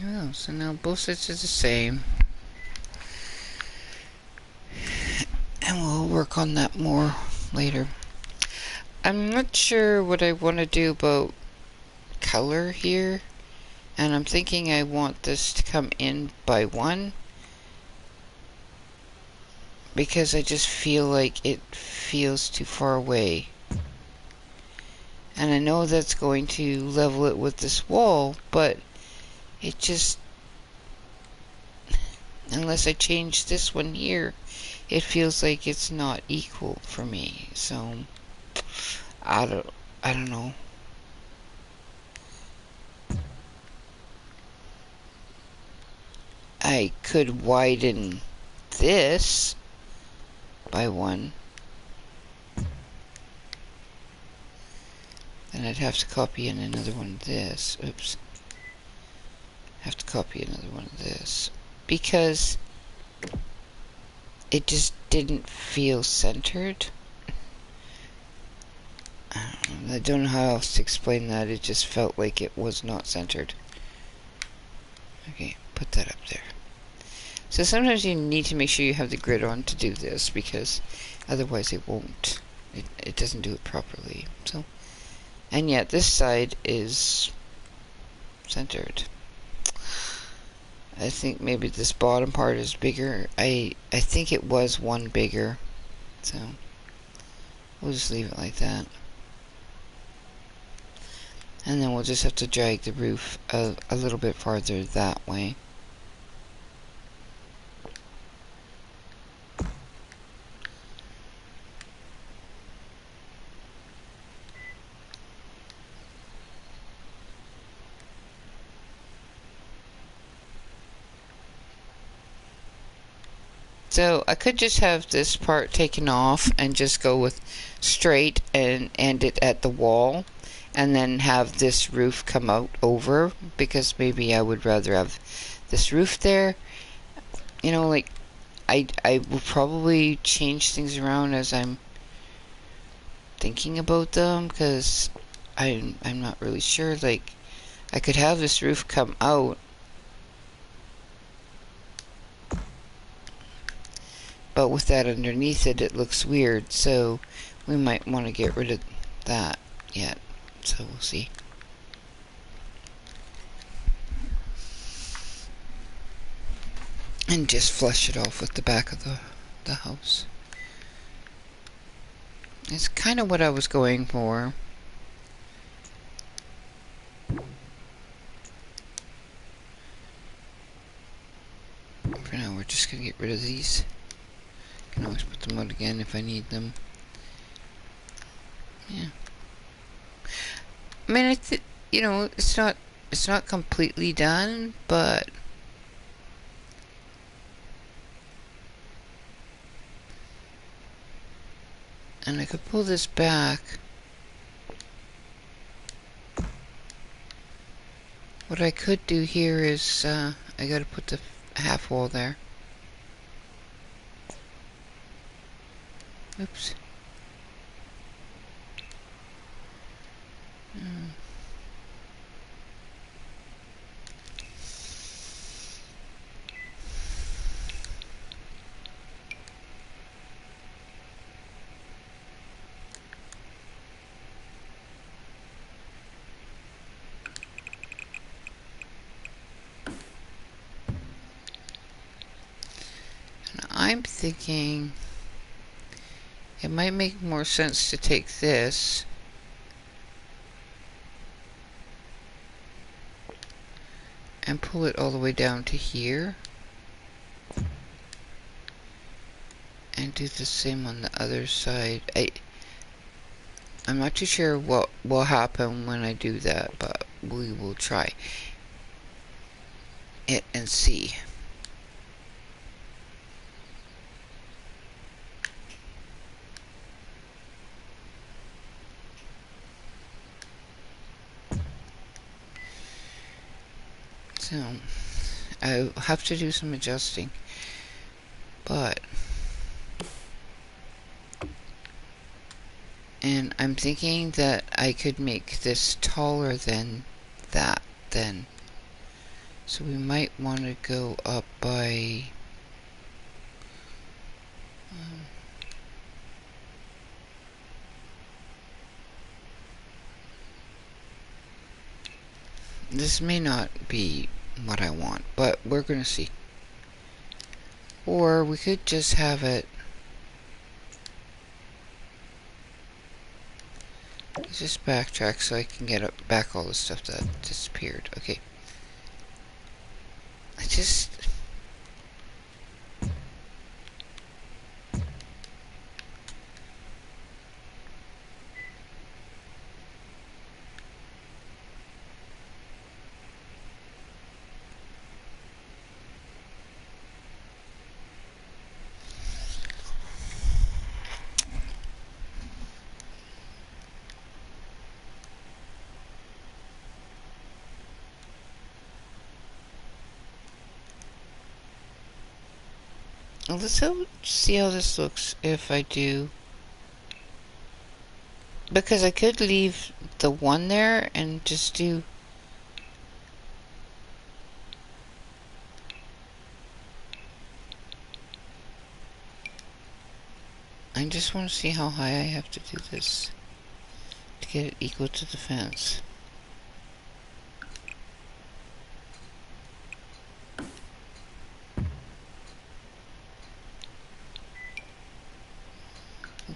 Oh, so now both sides are the same. And we'll work on that more later. I'm not sure what I want to do about color here. And I'm thinking I want this to come in by 1. Because I just feel like it feels too far away. And I know that's going to level it with this wall, but it just, unless I change this one here, it feels like it's not equal for me. So I don't know. I could widen this by 1. Then I'd have to copy in another one of this. Oops. Have to copy another one of this because it just didn't feel centered. I don't know how else to explain that. It just felt like it was not centered. Okay, put that up there. So sometimes you need to make sure you have the grid on to do this because otherwise it won't. It doesn't do it properly. So, and yet this side is centered. I think maybe this bottom part is bigger. I think it was 1 bigger. So We'll just leave it like that. And then we'll just have to drag the roof a little bit farther that way. So I could just have this part taken off and just go with straight and end it at the wall, and then have this roof come out over, because maybe I would rather have this roof there. You know, like, I will probably change things around as I'm thinking about them, because I'm not really sure. Like, I could have this roof come out, but with that underneath it, it looks weird, so we might want to get rid of that yet. So we'll see. And just flush it off with the back of the house. It's kind of what I was going for. For now, we're just going to get rid of these. Can always put them out again if I need them. Yeah. I mean, you know, it's not completely done, but and I could pull this back. What I could do here is I got to put the half wall there. Oops. I'm thinking it might make more sense to take this and pull it all the way down to here and do the same on the other side. I'm not too sure what will happen when I do that, but we will try it and see. So, I'll have to do some adjusting, but, and I'm thinking that I could make this taller than that then. So we might want to go up by, this may not be what I want, but we're gonna see. Or we could just have it, let's just backtrack so I can get back all the stuff that disappeared. Okay. I just, let's see how this looks if I do. Because I could leave the one there and just do, I just want to see how high I have to do this to get it equal to the fence.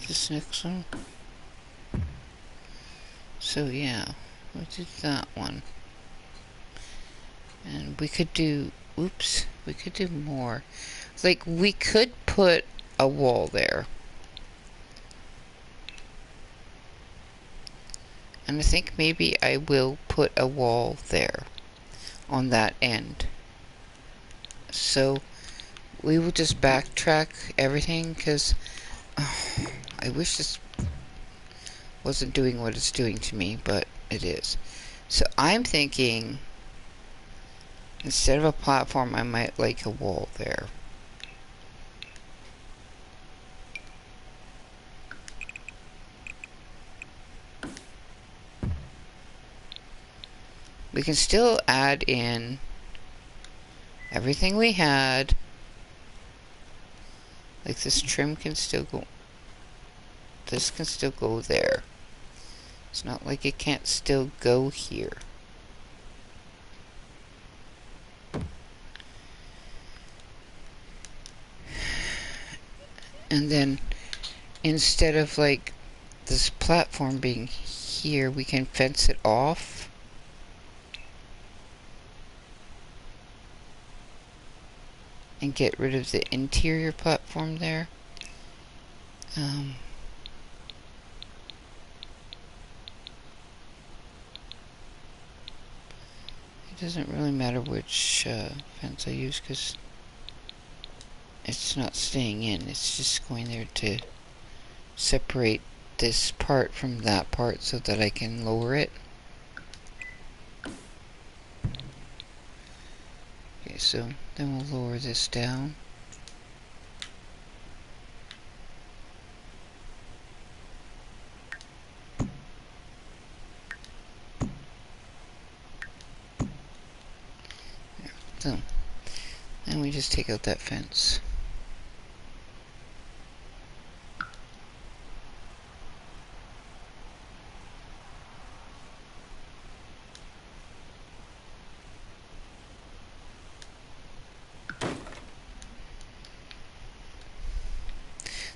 this next one. So yeah, we did that one. And we could do, oops, we could do more. Like, we could put a wall there. And I think maybe I will put a wall there on that end. So we will just backtrack everything, because I wish this wasn't doing what it's doing to me, but it is. So I'm thinking, instead of a platform, I might like a wall there. We can still add in everything we had. Like, this trim can still go, this can still go there. It's not like it can't still go here. And then, instead of like this platform being here, we can fence it off. And get rid of the interior platform there. It doesn't really matter which fence I use, because it's not staying in. It's just going there to separate this part from that part so that I can lower it. Okay, so then we'll lower this down. So, and we just take out that fence.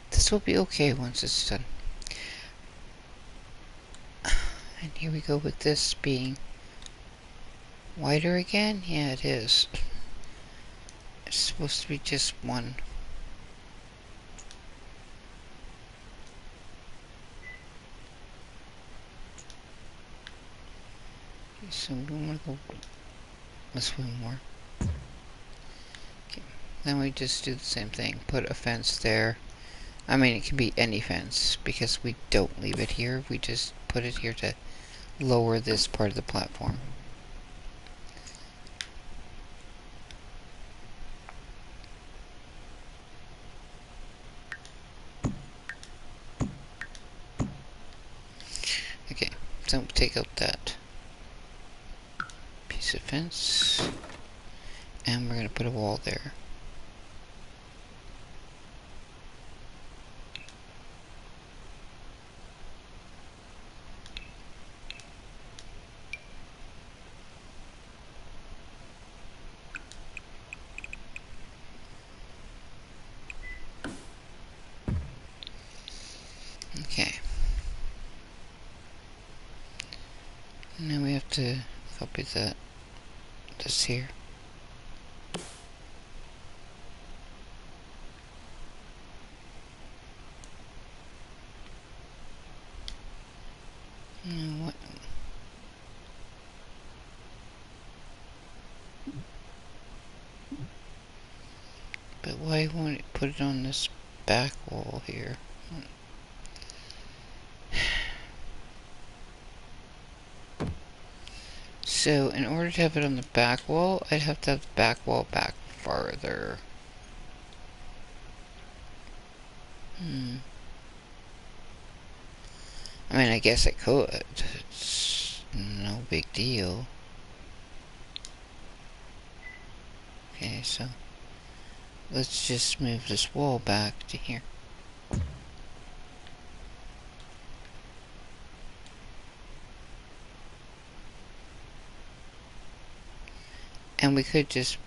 This will be okay once it's done. And here we go with this being wider again. Yeah, it is. It's supposed to be just one. Okay, so we want to go this way more. Okay, then we just do the same thing. Put a fence there. I mean, it can be any fence, because we don't leave it here. We just put it here to lower this part of the platform. Okay, so take out that piece of fence, and we're going to put a wall there. Okay. And now we have to copy this here. What? But why won't it put it on this back wall here? So, in order to have it on the back wall, I'd have to have the back wall back farther. I mean, I guess I could. It's no big deal. Okay, so let's just move this wall back to here. And we could just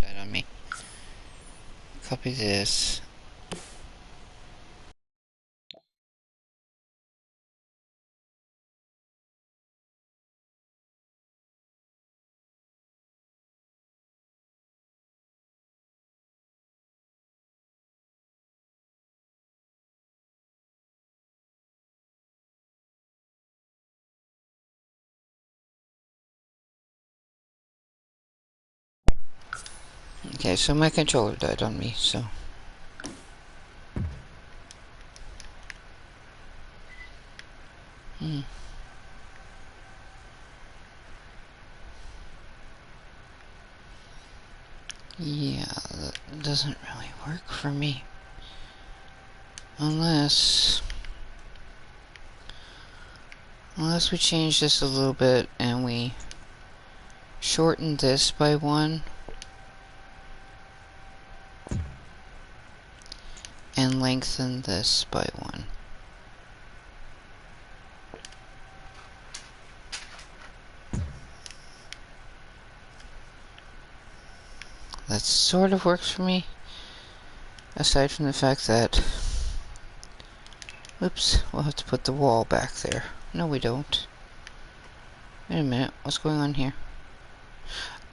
that on me. copy this. Okay, so my controller died on me, so. Yeah, that doesn't really work for me. Unless we change this a little bit and we shorten this by 1 and lengthen this by 1. That sort of works for me, aside from the fact that, oops, we'll have to put the wall back there. No, we don't. Wait a minute, what's going on here?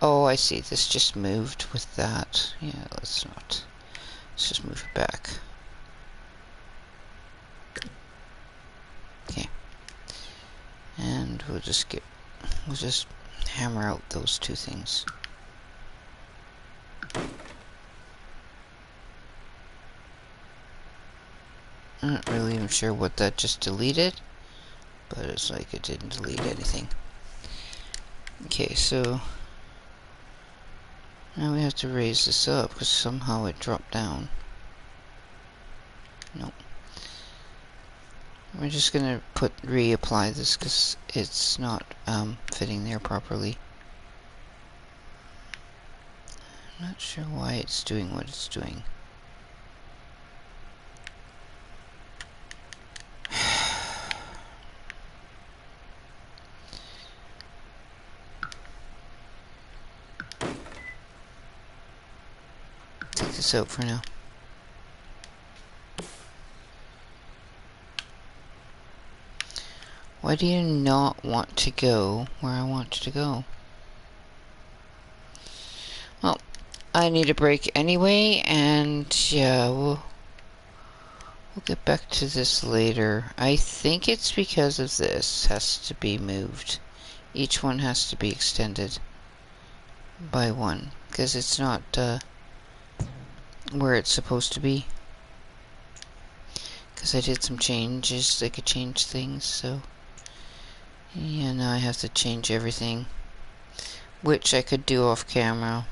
Oh, I see, this just moved with that. Yeah, let's just move it back. Okay. And we'll just hammer out those 2 things. I'm not really even sure what that just deleted, but it's like it didn't delete anything. Okay, so now we have to raise this up because somehow it dropped down. Nope. We're just gonna reapply this because it's not fitting there properly. I'm not sure why it's doing what it's doing. Take this out for now. Why do you not want to go where I want you to go? Well, I need a break anyway, and yeah, we'll get back to this later. I think it's because of this has to be moved. Each one has to be extended by 1, because it's not where it's supposed to be. Because I did some changes, they could change things, so yeah, now I have to change everything, which I could do off camera.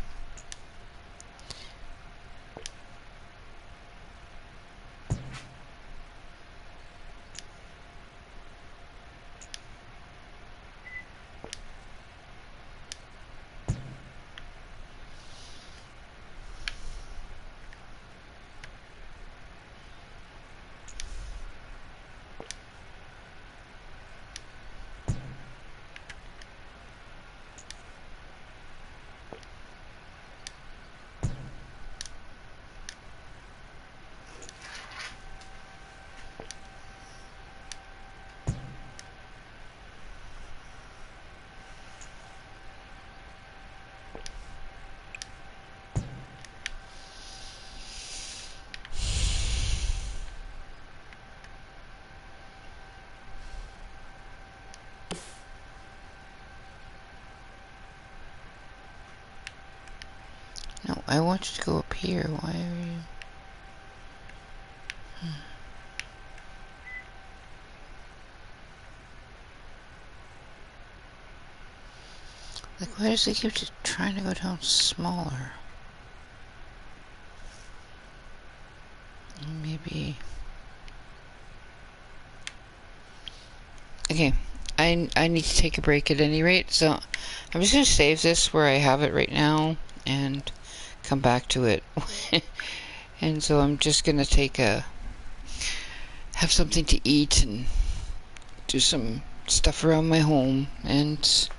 No, I want you to go up here. Why are you... Like, why does it keep just trying to go down smaller? Maybe... Okay, I need to take a break at any rate, so I'm just going to save this where I have it right now and come back to it. And so I'm just going to have something to eat and do some stuff around my home, and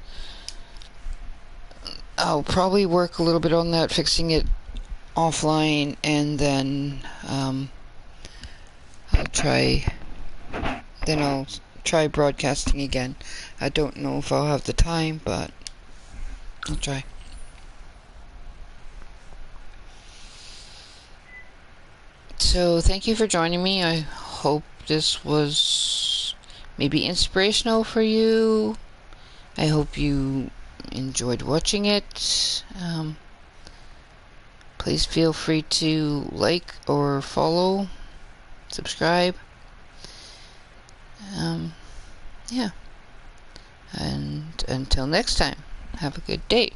I'll probably work a little bit on that, fixing it offline, and then I'll try. Then I'll try broadcasting again. I don't know if I'll have the time, but I'll try. So thank you for joining me. I hope this was maybe inspirational for you. I hope you enjoyed watching it. Please feel free to like or follow, subscribe. Yeah. And until next time, have a good day.